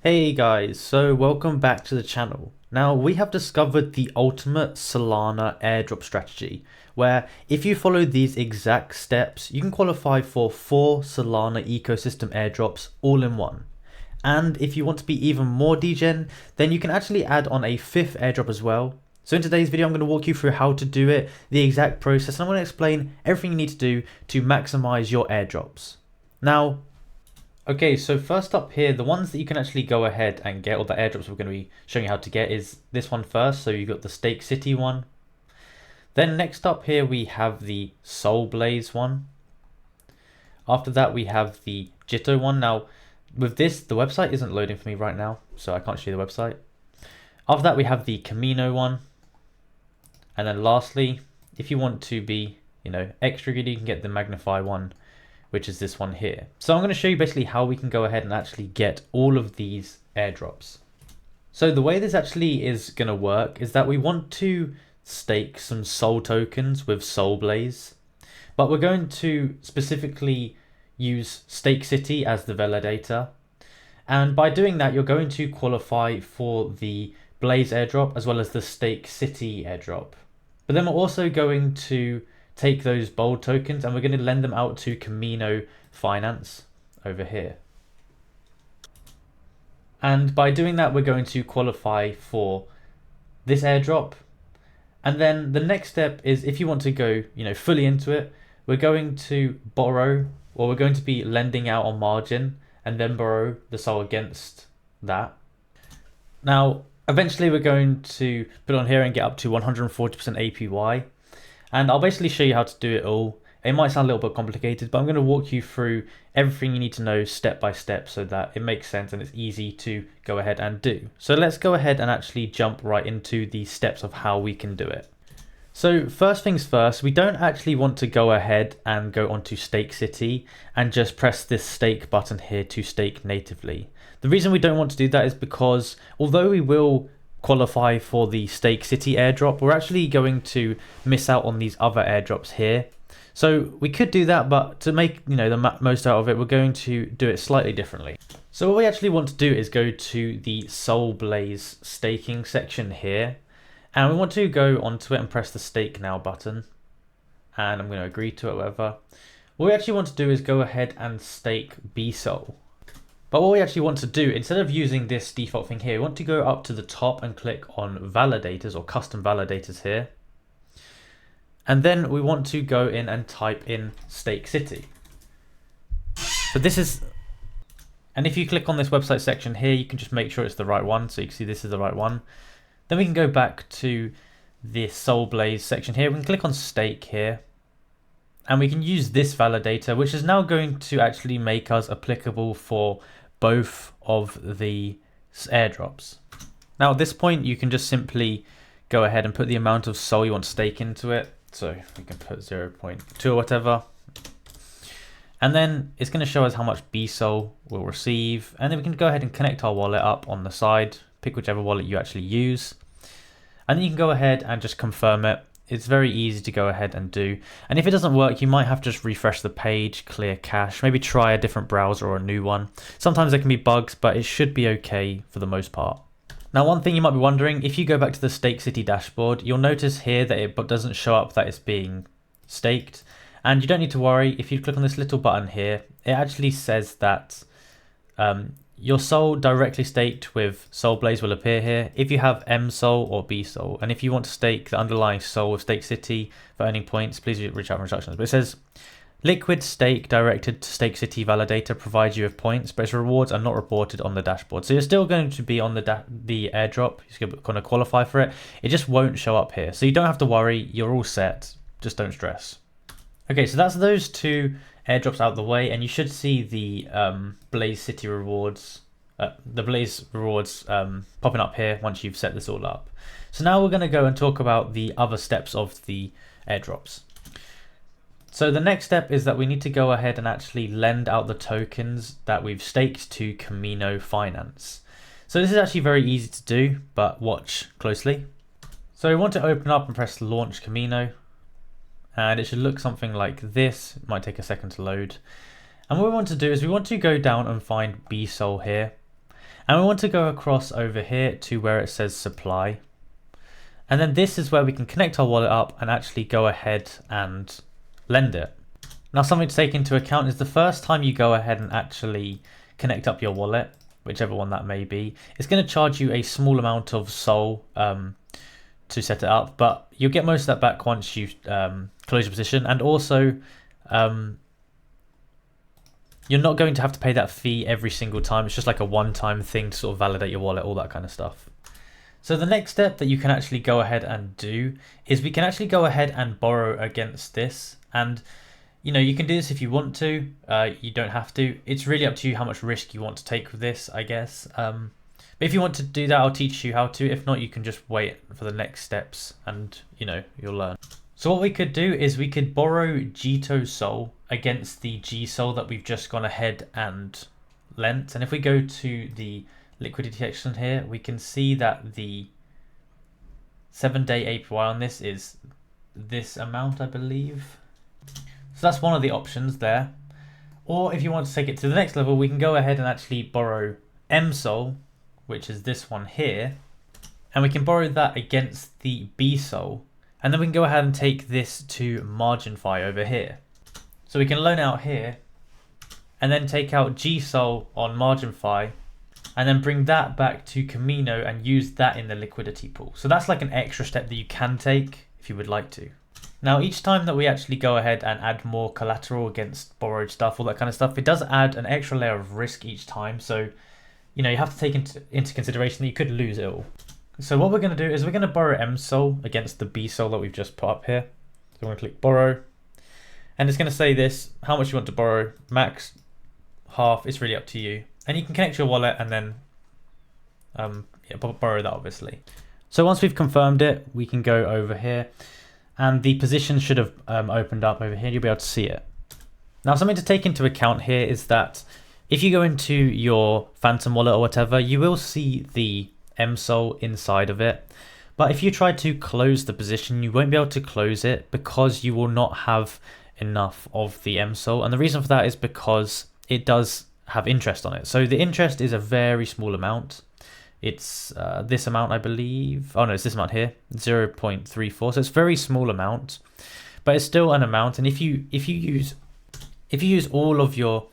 Hey guys, so welcome back to the channel. Now we have discovered the ultimate Solana airdrop strategy, where if you follow these exact steps, you can qualify for 4 Solana ecosystem airdrops all in one. And if you want to be even more degen, then you can actually add on a 5th airdrop as well. So in today's video, I'm going to walk you through how to do it, the exact process, and I'm going to explain everything you need to do to maximize your airdrops. Now, okay, so first up here, the ones that you can actually go ahead and get, or the airdrops we're going to be showing you how to get, is this one first. So you've got the Stake City one. Then next up here, we have the Soul Blaze one. After that, we have the Jitto one. Now, with this, the website isn't loading for me right now, so I can't show you the website. After that, we have the Camino one. And then lastly, if you want to be, extra greedy, you can get the Magnify one, which is this one here. So I'm going to show you basically how we can go ahead and actually get all of these airdrops. So the way this actually is going to work is that we want to stake some soul tokens with Soul Blaze, but we're going to specifically use Stake City as the validator. And by doing that, you're going to qualify for the Blaze airdrop as well as the Stake City airdrop. But then we're also going to take those bold tokens and we're going to lend them out to Camino Finance over here. And by doing that, we're going to qualify for this airdrop. And then the next step is, if you want to go, fully into it, we're going to borrow, or we're going to be lending out on margin and then borrow the soul against that. Now, eventually we're going to put on here and get up to 140% APY. And I'll basically show you how to do it all. It might sound a little bit complicated, but I'm going to walk you through everything you need to know step by step so that it makes sense and it's easy to go ahead and do. So let's go ahead and actually jump right into the steps of how we can do it. So first things first, we don't actually want to go ahead and go onto Stake City and just press this stake button here to stake natively. The reason we don't want to do that is because although we will qualify for the Stake City airdrop, we're actually going to miss out on these other airdrops here. So we could do that, but to make the most out of it, we're going to do it slightly differently. So what we actually want to do is go to the Soul Blaze staking section here, and we want to go onto it and press the stake now button, and I'm going to agree to it, whatever. What we actually want to do is go ahead and stake BSOL. But what we actually want to do, instead of using this default thing here, we want to go up to the top and click on validators or custom validators here. And then we want to go in and type in Stake City. So this is, and if you click on this website section here, you can just make sure it's the right one. So you can see this is the right one. Then we can go back to the Soul Blaze section here. We can click on stake here. And we can use this validator, which is now going to actually make us applicable for both of the airdrops. Now at this point, you can just simply go ahead and put the amount of soul you want to stake into it. So we can put 0.2 or whatever. And then it's going to show us how much B soul we'll receive. And then we can go ahead and connect our wallet up on the side, pick whichever wallet you actually use. And then you can go ahead and just confirm it. It's very easy to go ahead and do. And if it doesn't work, you might have to just refresh the page, clear cache, maybe try a different browser or a new one. Sometimes there can be bugs, but it should be okay for the most part. Now, one thing you might be wondering, if you go back to the Stake City dashboard, you'll notice here that it doesn't show up that it's being staked. And you don't need to worry. If you click on this little button here, it actually says that your soul directly staked with Soul Blaze will appear here if you have M soul or B soul. And if you want to stake the underlying soul with Stake City for earning points, please reach out for instructions. But it says liquid stake directed to Stake City validator provides you with points, but its rewards are not reported on the dashboard. So you're still going to be on the airdrop. You're going to qualify for it. It just won't show up here. So you don't have to worry. You're all set. Just don't stress. Okay, so that's those two airdrops out of the way, and you should see the Blaze City rewards, popping up here once you've set this all up. So now we're going to go and talk about the other steps of the airdrops. So the next step is that we need to go ahead and actually lend out the tokens that we've staked to Camino Finance. So this is actually very easy to do, but watch closely. So we want to open up and press launch Camino. And it should look something like this. It might take a second to load. And what we want to do is we want to go down and find BSOL here. And we want to go across over here to where it says supply. And then this is where we can connect our wallet up and actually go ahead and lend it. Now, something to take into account is the first time you go ahead and actually connect up your wallet, whichever one that may be, it's going to charge you a small amount of Sol to set it up, but you'll get most of that back once you close your position. And also, you're not going to have to pay that fee every single time. It's just like a one-time thing to sort of validate your wallet, all that kind of stuff. So the next step that you can actually go ahead and do is we can actually go ahead and borrow against this. And you know, you can do this if you want to, you don't have to. It's really up to you how much risk you want to take with this, I guess. But if you want to do that, I'll teach you how to. If not, you can just wait for the next steps and, you know, you'll learn. So what we could do is we could borrow Jitto Sol against the G Sol that we've just gone ahead and lent. And if we go to the liquidity section here, we can see that the 7-day APY on this is this amount, I believe. So that's one of the options there. Or if you want to take it to the next level, we can go ahead and actually borrow M Sol, which is this one here. And we can borrow that against the B Sol. And then we can go ahead and take this to Magnify over here. So we can loan out here and then take out G Sol on Magnify and then bring that back to Camino and use that in the liquidity pool. So that's like an extra step that you can take if you would like to. Now, each time that we actually go ahead and add more collateral against borrowed stuff, all that kind of stuff, it does add an extra layer of risk each time. So, you know, you have to take into consideration that you could lose it all. So what we're going to do is we're going to borrow M Sol against the B Sol that we've just put up here. So we're going to click borrow. And it's going to say this, how much you want to borrow, max, half, it's really up to you. And you can connect your wallet and then borrow that obviously. So once we've confirmed it, we can go over here. And the position should have opened up over here. You'll be able to see it. Now, something to take into account here is that if you go into your Phantom wallet or whatever, you will see the M Sol inside of it. But if you try to close the position, you won't be able to close it because you will not have enough of the M Sol. And the reason for that is because it does have interest on it. So the interest is a very small amount. It's this amount, I believe. Oh no, it's this amount here, 0.34. So it's a very small amount, but it's still an amount. And if you use all of your,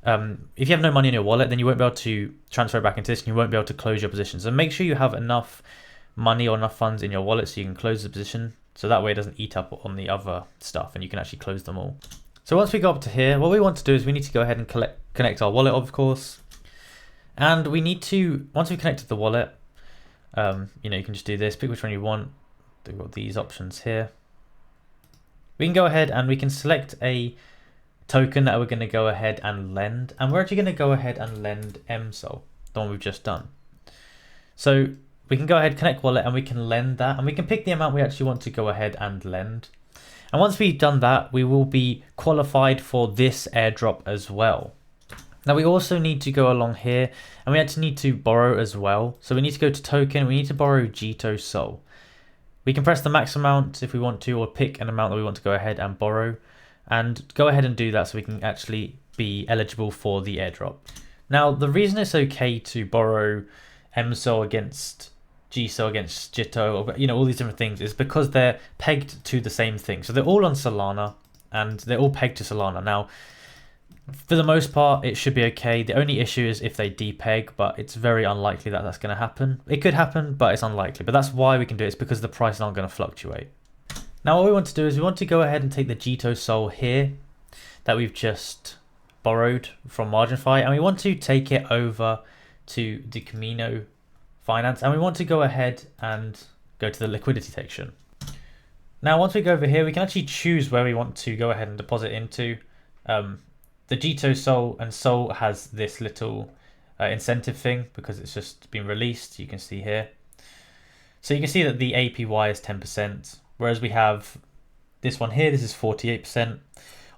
if you have no money in your wallet, then you won't be able to transfer it back into this, and you won't be able to close your position. So make sure you have enough money or enough funds in your wallet so you can close the position. So that way it doesn't eat up on the other stuff, and you can actually close them all. So once we go up to here, what we want to do is we need to go ahead and connect our wallet, of course. And we need to, once we've connected the wallet, you know, you can just do this, pick which one you want. We've got these options here. We can go ahead and we can select a token that we're going to go ahead and lend. And we're actually going to go ahead and lend M Sol, the one we've just done. So we can go ahead, connect wallet, and we can lend that. And we can pick the amount we actually want to go ahead and lend. And once we've done that, we will be qualified for this airdrop as well. Now we also need to go along here and we actually need to borrow as well. So we need to go to token, we need to borrow Jitto Sol. We can press the max amount if we want to, or pick an amount that we want to go ahead and borrow, and go ahead and do that so we can actually be eligible for the airdrop. Now the reason it's okay to borrow M Sol against G Sol against Jitto, or, you know, all these different things, is because they're pegged to the same thing. So they're all on Solana and they're all pegged to Solana. Now, for the most part, it should be okay. The only issue is if they depeg, but it's very unlikely that that's going to happen. It could happen, but it's unlikely. But that's why we can do it. It's because the price is not going to fluctuate. Now, what we want to do is we want to go ahead and take the Jitto Sol here that we've just borrowed from Magnify, and we want to take it over to the Camino Finance, and we want to go ahead and go to the liquidity section. Now, once we go over here, we can actually choose where we want to go ahead and deposit into. The Jitto Sol and Sol has this little incentive thing because it's just been released. You can see here. So you can see that the APY is 10%, whereas we have this one here. This is 48%.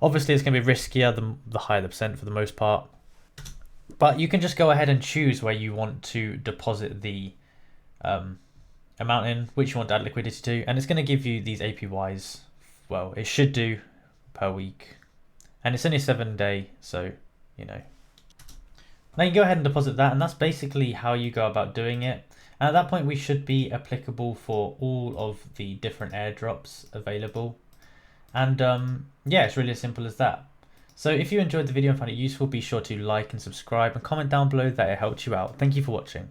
Obviously, it's going to be riskier the higher the percent for the most part. But you can just go ahead and choose where you want to deposit the amount in, which you want to add liquidity to, and it's going to give you these APYs. Well, it should do per week. And it's only a 7-day, so, you know. Now you can go ahead and deposit that, and that's basically how you go about doing it. And at that point, we should be applicable for all of the different airdrops available. And yeah, it's really as simple as that. So if you enjoyed the video and found it useful, be sure to like and subscribe and comment down below that it helped you out. Thank you for watching.